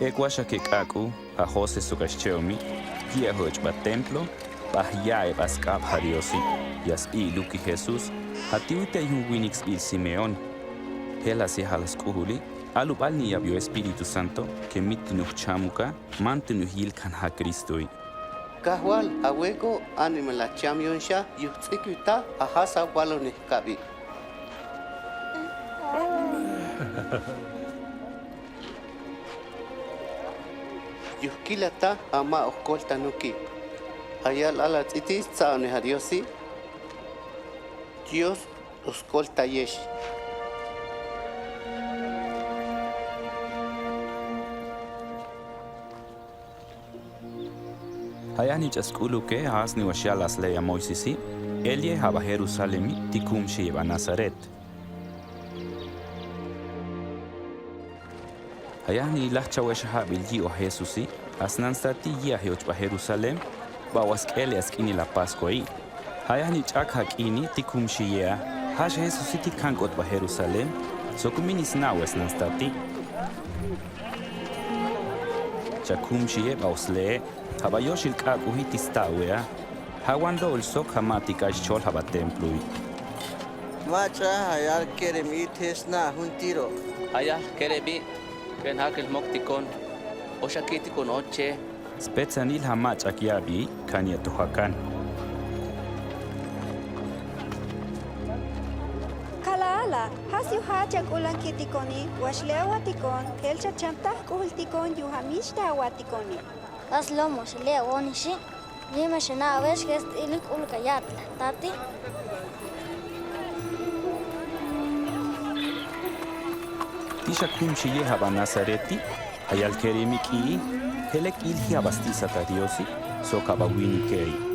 Eguasha que kaku, a José Sogascheomi, viejo echba templo, bahyae bascap hariosi, yas y Luki Jesús, hatiuite yun winix il Simeón. Hela si halas kuhuli, alubal ni yabio Espíritu Santo, que mitinuh chamuka, mantinuh yilkan ha Cristoi. Kajwal awego animala championsha yutsikuta ahasa walone kabi. Yuskilata ama okolta nuki. Hayal ala tzitis tsaone hadiosi. Dios oskolta yesh. Hayani chaskulu que hasni washalas leya Moisisi, elie haba Jerusalemi tikum shiva Nazaret. Hayani lacha wesha bilgi o Jesusi, asnanstati ya heochba Jerusalem, bawas xch'inil la Pascuai. Hayani chakha kini tikum shiya, hash Jesusi tikankot ba Jerusalem, sokuminis nawes nanstati. Chakum shiye bausle, habayoshil kakuhi tistawea, hawando el sok hamatika chol haba templui. Macha hayal keremi tesna huntiro. Hayal kerebi. Ken hakel moktikon, oshakitikon oche. Spetzanil hamach akiabi, kanya tuhakan. Kalaala, hasiu hachak ulankitikoni, washleawatikon, kelcha chantah kuhultikon, yuhamishta awatikoni. As lomos leonishi, lima shana vesh gest ilik ulkayat, tati. Tisha kumshi haba Nazareti, hayal keremiki, helek ilhi abastisa tadiosi, sokaba winikei.